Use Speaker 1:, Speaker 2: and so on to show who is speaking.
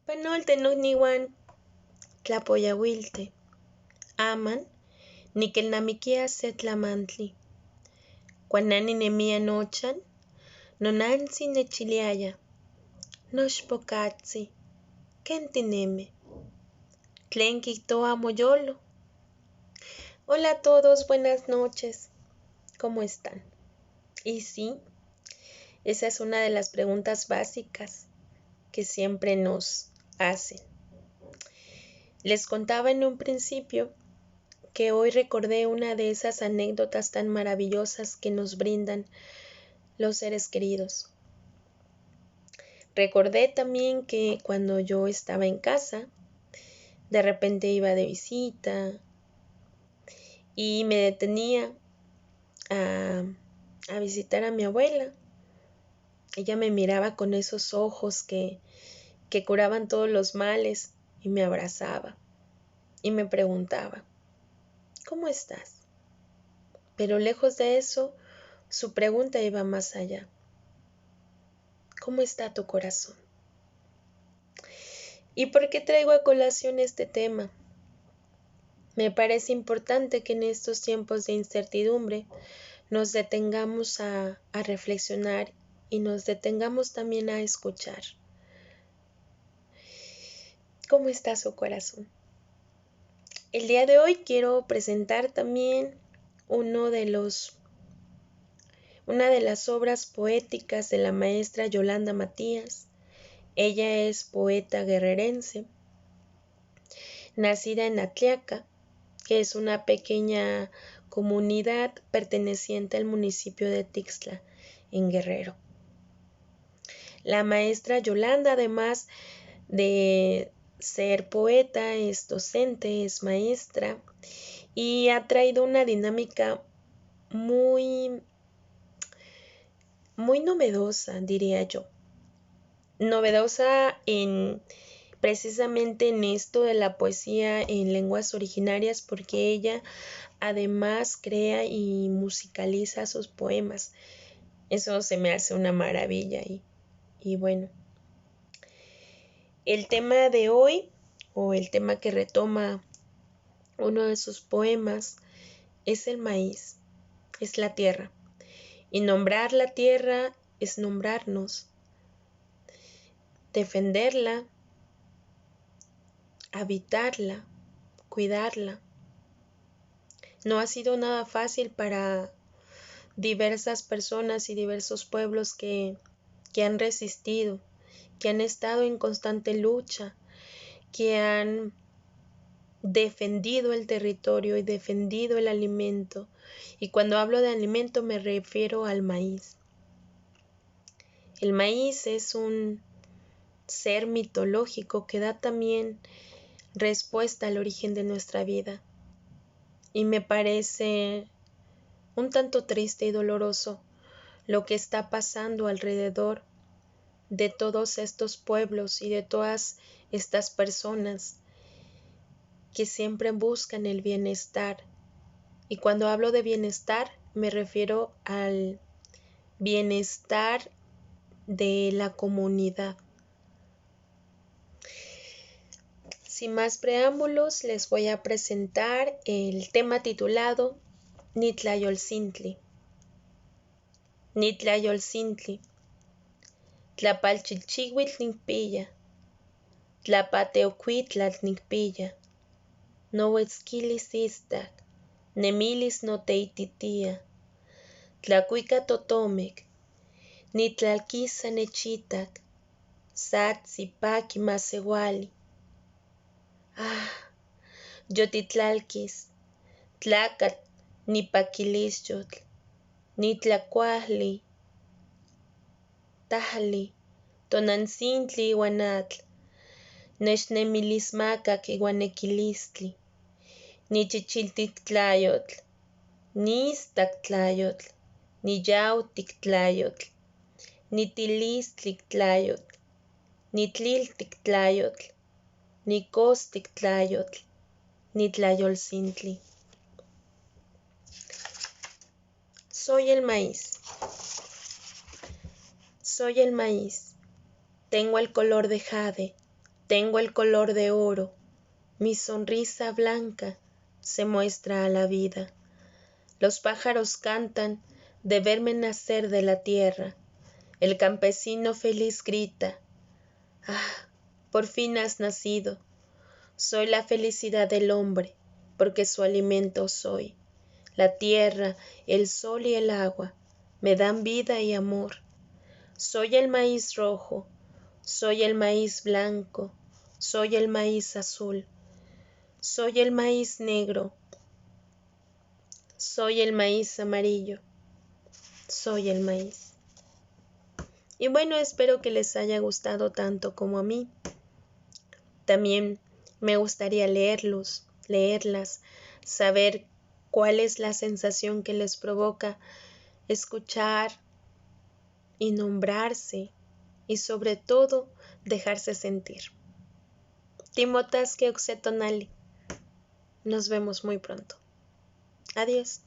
Speaker 1: Panolte nukniwan tlapoyahuilte, aman nikelnamikia se tlamantli. Kuanani nemia nochan, nonantzi nechiliaya, noxpokatzi, ken tinemi, tlen kijtoa moyolo. Hola a todos, buenas noches, ¿cómo están? Y sí, esa es una de las preguntas básicas que siempre nos hacen. Les contaba en un principio que hoy recordé una de esas anécdotas tan maravillosas que nos brindan los seres queridos. Recordé también que cuando yo estaba en casa, de repente iba de visita y me detenía a visitar a mi abuela. Ella me miraba con esos ojos que curaban todos los males y me abrazaba y me preguntaba, ¿cómo estás? Pero lejos de eso, su pregunta iba más allá. ¿Cómo está tu corazón? ¿Y por qué traigo a colación este tema? Me parece importante que en estos tiempos de incertidumbre nos detengamos a reflexionar y nos detengamos también a escuchar. ¿Cómo está su corazón? El día de hoy quiero presentar también una de las obras poéticas de la maestra Yolanda Matías. Ella es poeta guerrerense, nacida en Atliaca, que es una pequeña comunidad perteneciente al municipio de Tixla, en Guerrero. La maestra Yolanda, además de ser poeta, es docente, es maestra y ha traído una dinámica muy novedosa, diría yo. Novedosa precisamente en esto de la poesía en lenguas originarias, porque ella además crea y musicaliza sus poemas. Eso se me hace una maravilla y bueno. El tema de hoy, o el tema que retoma uno de sus poemas, es el maíz, es la tierra. Y nombrar la tierra es nombrarnos, defenderla, habitarla, cuidarla. No ha sido nada fácil para diversas personas y diversos pueblos que han resistido, que han estado en constante lucha, que han defendido el territorio y defendido el alimento. Y cuando hablo de alimento me refiero al maíz. El maíz es un ser mitológico que da también respuesta al origen de nuestra vida. Y me parece un tanto triste y doloroso lo que está pasando alrededor de todos estos pueblos y de todas estas personas que siempre buscan el bienestar. Y cuando hablo de bienestar, me refiero al bienestar de la comunidad. Sin más preámbulos, les voy a presentar el tema titulado Nitlayolcintli. Nitlayolcintli. Tlapalchilchihuitl nikpilla. Tlapateocuitlatl nikpilla. Nowetzkilis istak. Nemilis noteititia. Tlacuica totomec. Nitlalquisa nechitak. Satsi paqui masewali. Yotitlalquis, tlacat, nipaquilisyotl, nitlacuahli, tahli, tonantzintli iuan atl, nechnemilismacac iuan nequilistli, nichichiltic tlayotl, nistac tlayotl, niyautic tlayotl, nitilistlic tlayotl, nitliltic tlayotl, nicostic tlayotl, Nitlayolcintli. Soy el maíz. Soy el maíz. Tengo el color de jade, Tengo el color de oro, mi sonrisa blanca se muestra a la vida. Los pájaros cantan de verme nacer de la tierra. El campesino feliz grita: ¡ah, por fin has nacido! Soy la felicidad del hombre, porque su alimento soy. La tierra, el sol y el agua me dan vida y amor. Soy el maíz rojo, soy el maíz blanco, soy el maíz azul, soy el maíz negro, soy el maíz amarillo, soy el maíz. Y bueno, espero que les haya gustado tanto como a mí. También me gustaría leerlas, saber cuál es la sensación que les provoca escuchar y nombrarse y sobre todo dejarse sentir. Timotasque Oxetonali. Nos vemos muy pronto. Adiós.